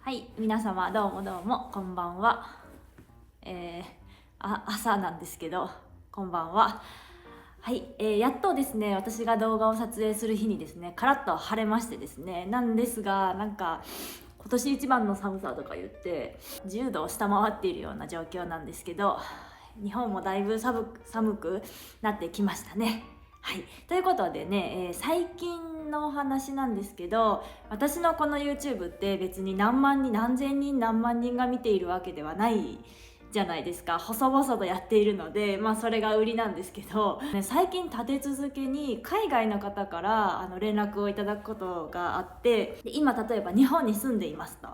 はい、皆様どうもどうもこんばんは。朝なんですけど、こんばんは。はい、やっとですね、私が動画を撮影する日にですね、カラッと晴れましてですね、なんですが、なんか今年一番の寒さとか言って10度を下回っているような状況なんですけど、日本もだいぶ寒くなってきましたね。はい、ということでね、最近のお話なんですけど、私のこの YouTube って別に何万人何千人何万人が見ているわけではないじゃないですか。細々とやっているので、それが売りなんですけど、最近立て続けに海外の方から連絡をいただくことがあって、で今例えば日本に住んでいますと。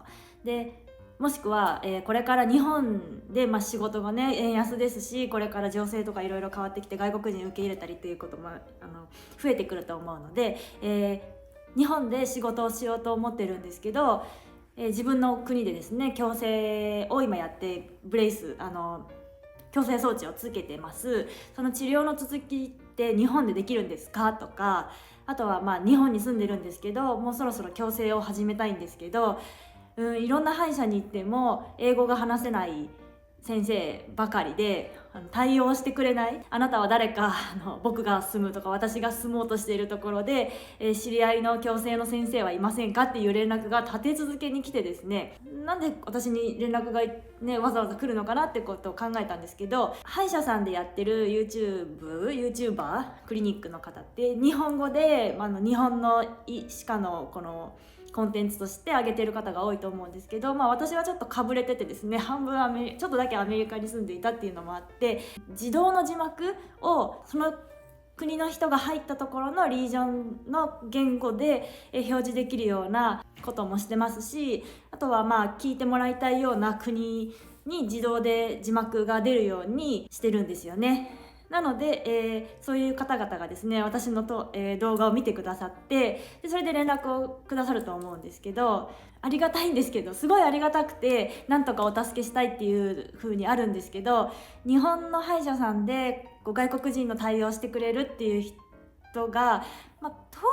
でもしくは、これから日本で、仕事がね円安ですし、これから情勢とかいろいろ変わってきて外国人受け入れたりということも増えてくると思うので、日本で仕事をしようと思ってるんですけど、自分の国でですね矯正を今やってブレイス矯正装置をつけてます。その治療の続きって日本でできるんですかとか、あとは日本に住んでるんですけど、もうそろそろ矯正を始めたいんですけど、いろんな歯医者に行っても英語が話せない先生ばかりで対応してくれない。あなたは誰か、僕が住むとか私が住もうとしているところで、知り合いの矯正の先生はいませんかっていう連絡が立て続けに来てですね、なんで私に連絡が、わざわざ来るのかなってことを考えたんですけど、歯医者さんでやってる YouTuber クリニックの方って日本語で、日本の医師科のこのコンテンツとして上げてる方が多いと思うんですけど、私はちょっとかぶれててですね、半分ちょっとだけアメリカに住んでいたっていうのもあって、自動の字幕をその国の人が入ったところのリージョンの言語で表示できるようなこともしてますし、あとは聞いてもらいたいような国に自動で字幕が出るようにしてるんですよね。なので、そういう方々がですね私の動画を見てくださって、でそれで連絡をくださると思うんですけど、ありがたいんですけど、すごいありがたくてなんとかお助けしたいっていう風にあるんですけど、日本の歯医者さんで外国人の対応してくれるっていう人が、東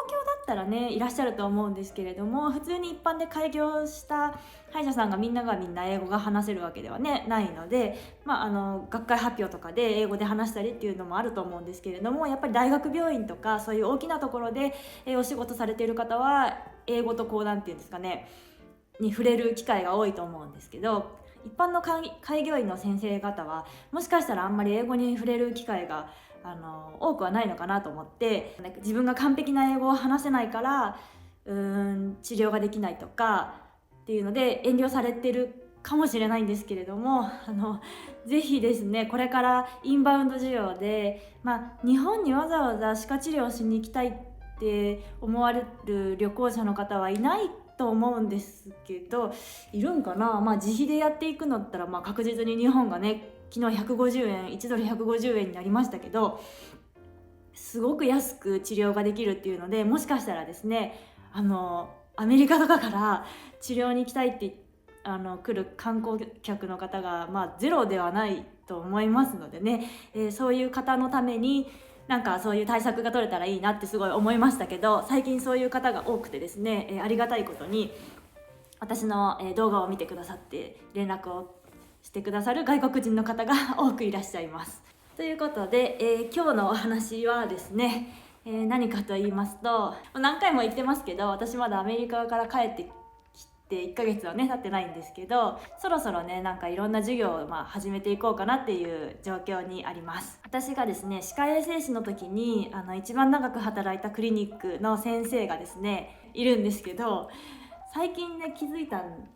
京だったらねいらっしゃると思うんですけれども、普通に一般で開業した歯医者さんがみんな英語が話せるわけではねないので、学会発表とかで英語で話したりっていうのもあると思うんですけれども、やっぱり大学病院とかそういう大きなところで、お仕事されている方は英語と講談っていうんですかねに触れる機会が多いと思うんですけど、一般の開業医の先生方はもしかしたらあんまり英語に触れる機会が多くはないのかなと思って、自分が完璧な英語を話せないから治療ができないとかっていうので遠慮されてるかもしれないんですけれども、ぜひですねこれからインバウンド需要で、日本にわざわざ歯科治療しに行きたいって思われる旅行者の方はいないと思うんですけど、いるんかな。自費でやっていくのだったら、確実に日本がね昨日150円1ドル150円になりましたけど、すごく安く治療ができるっていうので、もしかしたらですねアメリカとかから治療に行きたいって来る観光客の方が、ゼロではないと思いますのでね、そういう方のためにそういう対策が取れたらいいなってすごい思いましたけど、最近そういう方が多くてですね、ありがたいことに私の動画を見てくださって連絡をしてくださる外国人の方が多くいらっしゃいます。ということで、今日のお話はですね、何かと言いますと、何回も言ってますけど、私まだアメリカから帰ってきて1ヶ月はね経ってないんですけど、そろそろねいろんな授業を始めていこうかなっていう状況にあります。私がですね歯科衛生士の時に一番長く働いたクリニックの先生がですねいるんですけど、最近ね気づいたん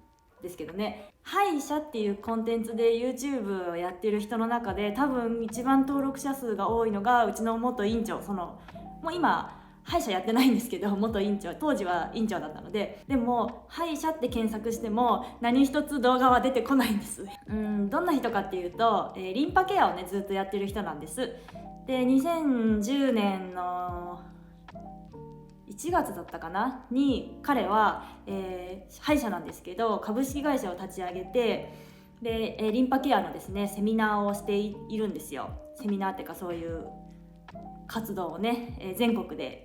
ですけどね、歯医者っていうコンテンツで YouTube をやってる人の中で多分一番登録者数が多いのがうちの元院長。もう今歯医者やってないんですけど、元院長、当時は院長だったので、でも歯医者って検索しても何一つ動画は出てこないんです。どんな人かっていうと、リンパケアをねずっとやってる人なんです。で2010年の1月だったかなに彼は、歯医者なんですけど株式会社を立ち上げて、で、リンパケアのですねセミナーをしているんですよ。セミナーっていうかそういう活動をね、全国で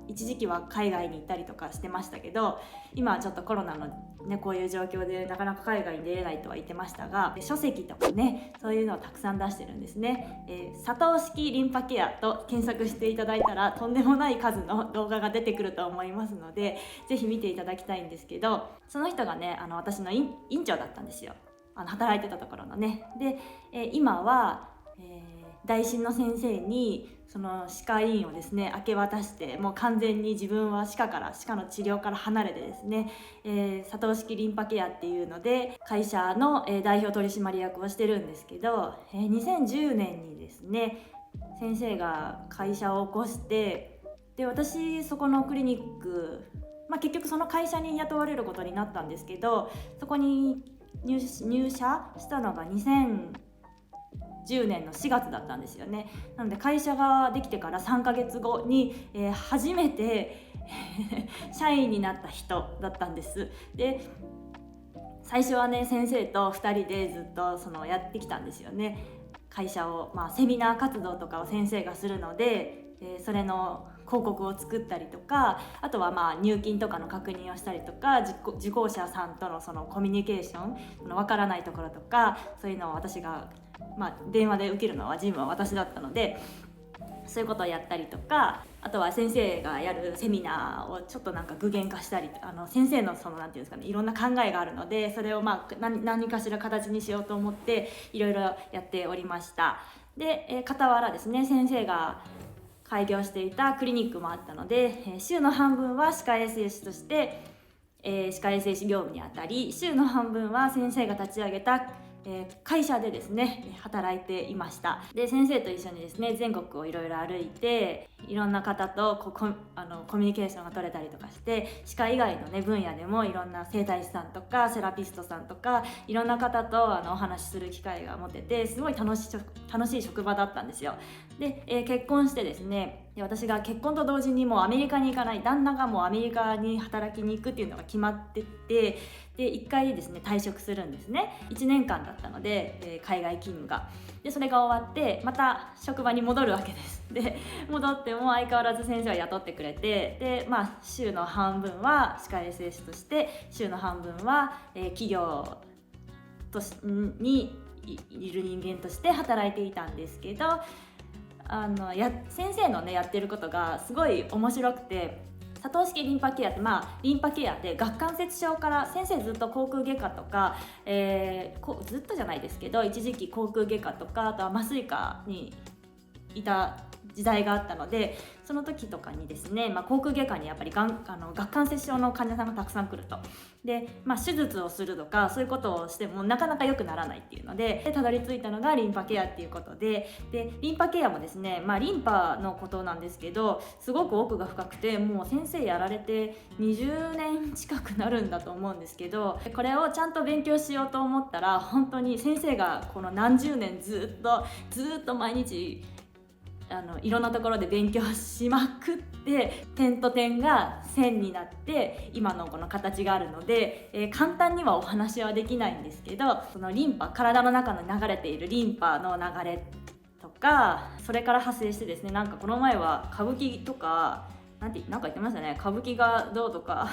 一時期は海外に行ったりとかしてましたけど、今はちょっとコロナのねこういう状況でなかなか海外に出れないとは言ってましたが、書籍とかねそういうのをたくさん出してるんですね。佐藤式リンパケアと検索していただいたらとんでもない数の動画が出てくると思いますので、ぜひ見ていただきたいんですけど、その人がね私の院長だったんですよ。働いてたところのね。で、今は、大臣の先生にその歯科医院をですね明け渡して、もう完全に自分は歯科の治療から離れてですね、佐藤式リンパケアっていうので会社の、代表取締役をしてるんですけど、2010年にですね先生が会社を起こして、で私そこのクリニック、結局その会社に雇われることになったんですけど、そこに入社したのが2010年の4月だったんですよね。なので会社ができてから3ヶ月後に、初めて社員になった人だったんです。で最初はね先生と2人でずっとやってきたんですよね。会社を、セミナー活動とかを先生がするので、それの広告を作ったりとか、あとは入金とかの確認をしたりとか、受講者さんとのそのコミュニケーション、分からないところとかそういうのを私が、電話で受けるのは事務は私だったので、そういうことをやったりとか、あとは先生がやるセミナーをちょっと具現化したり、先生のなんていうんですかね、いろんな考えがあるので、それを何かしら形にしようと思っていろいろやっておりました。で、傍らですね先生が開業していたクリニックもあったので、週の半分は歯科衛生士として、歯科衛生士業務にあたり、週の半分は先生が立ち上げた会社でですね働いていました。で先生と一緒にですね全国をいろいろ歩いて、いろんな方とコミュニケーションが取れたりとかして、歯科以外のね分野でもいろんな整体師さんとかセラピストさんとかいろんな方とお話しする機会が持てて、すごい楽しい職場だったんですよ。で、結婚してですね、私が結婚と同時にもうアメリカに行かない、旦那がもうアメリカに働きに行くっていうのが決まってて、で1回ですね退職するんですね。1年間だったので、海外勤務が。でそれが終わってまた職場に戻るわけです。で戻っても相変わらず先生は雇ってくれて、で週の半分は歯科衛生士として、週の半分は、企業にいる人間として働いていたんですけど、先生のねやってることがすごい面白くて、佐藤式リンパケアってリンパケアで顎関節症から、先生ずっと口腔外科とか、ずっとじゃないですけど一時期口腔外科とか、あとは麻酔科にいた時代があったので、その時とかにですね、口腔外科にやっぱり顎関節症の患者さんがたくさん来ると。で、手術をするとかそういうことをしてもなかなか良くならないっていうので、たどり着いたのがリンパケアっていうことで、リンパケアもですね、リンパのことなんですけど、すごく奥が深くて、もう先生やられて20年近くなるんだと思うんですけど、これをちゃんと勉強しようと思ったら、本当に先生がこの何十年ずっと毎日いろんなところで勉強しまくって、点と点が線になって今のこの形があるので、簡単にはお話はできないんですけど、そのリンパ、体の中の流れているリンパの流れとか、それから派生してですね、この前は歌舞伎とかなんか言ってましたね。歌舞伎がどうとか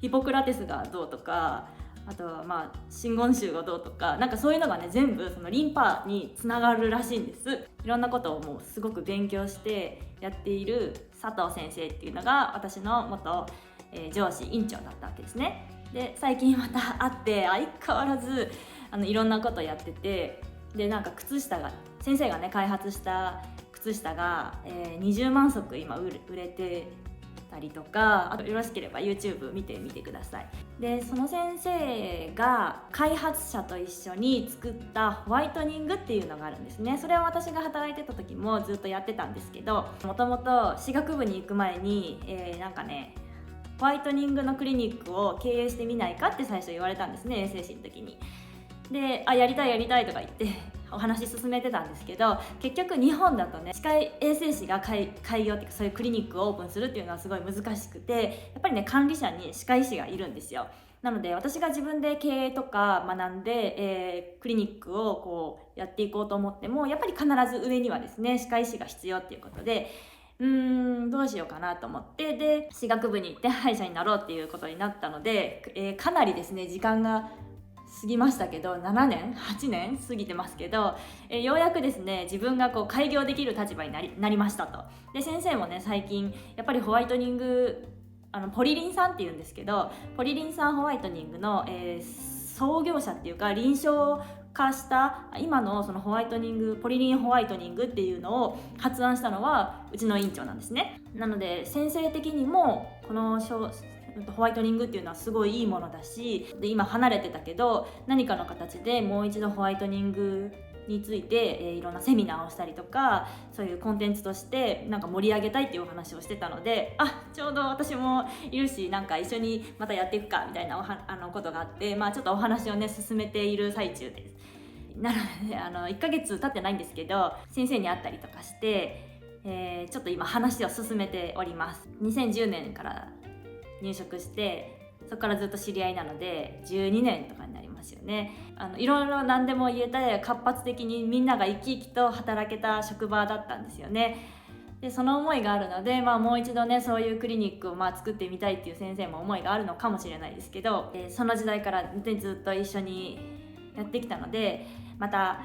ヒポクラテスがどうとか、あとは真言宗がどうとか、そういうのがね全部そのリンパにつながるらしいんです。いろんなことをもうすごく勉強してやっている佐藤先生っていうのが私の元、上司院長だったわけですね。で最近また会って相変わらずいろんなことやってて、で靴下が、先生がね開発した靴下が、20万足今売れてたりとか、あとよろしければ YouTube 見てみてください。でその先生が開発者と一緒に作ったホワイトニングっていうのがあるんですね。それは私が働いてた時もずっとやってたんですけど、もともと歯学部に行く前に、ホワイトニングのクリニックを経営してみないかって最初言われたんですね、衛生士の時に。でやりたいとか言ってお話進めてたんですけど、結局日本だとね歯科衛生士が開業っていうか、そういうクリニックをオープンするっていうのはすごい難しくて、やっぱりね管理者に歯科医師がいるんですよ。なので私が自分で経営とか学んで、クリニックをこうやっていこうと思ってもやっぱり必ず上にはですね歯科医師が必要っていうことで、どうしようかなと思って、で歯学部に行って歯医者になろうっていうことになったので、かなりですね時間が過ぎましたけど、7年8年過ぎてますけど、ようやくですね自分がこう開業できる立場になりましたと。で先生もね最近やっぱりホワイトニングポリリン酸っていうんですけど、ポリリン酸ホワイトニングの、創業者っていうか臨床化した今のそのホワイトニング、ポリリンホワイトニングっていうのを発案したのはうちの院長なんですね。なので先生的にもこのホワイトニングっていうのはすごいいいものだし、で今離れてたけど何かの形でもう一度ホワイトニングについて、いろんなセミナーをしたりとか、そういうコンテンツとしてなんか盛り上げたいっていうお話をしてたので、ちょうど私もいるしなんか一緒にまたやっていくかみたいなことがあって、ちょっとお話をね進めている最中です。なので1ヶ月経ってないんですけど先生に会ったりとかして、ちょっと今話を進めております。2010年から入職してそこからずっと知り合いなので12年とかになりますよね。いろいろ何でも言えて活発的にみんなが生き生きと働けた職場だったんですよね。でその思いがあるので、もう一度ねそういうクリニックを作ってみたいっていう先生も思いがあるのかもしれないですけど、その時代から、ずっと一緒にやってきたのでまた、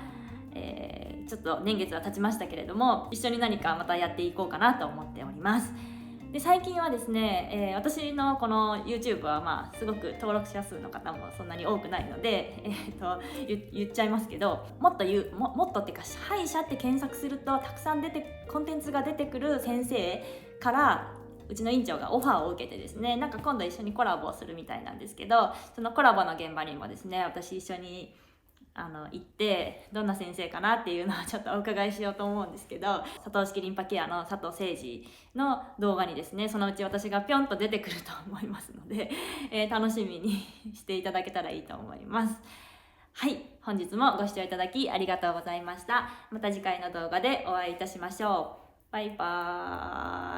ちょっと年月は経ちましたけれども一緒に何かまたやっていこうかなと思っております。で最近はですね、私のこの YouTube はすごく登録者数の方もそんなに多くないので、言っちゃいますけど、もっとっていうか歯医者って検索するとたくさんコンテンツが出てくる先生からうちの院長がオファーを受けてですね、なんか今度一緒にコラボをするみたいなんですけど、そのコラボの現場にもですね私一緒に行ってどんな先生かなっていうのをちょっとお伺いしようと思うんですけど、佐藤式リンパケアの佐藤誠二の動画にですねそのうち私がぴょんと出てくると思いますので、楽しみにしていただけたらいいと思います。はい、本日もご視聴いただきありがとうございました。また次回の動画でお会いいたしましょう。バイバーイ。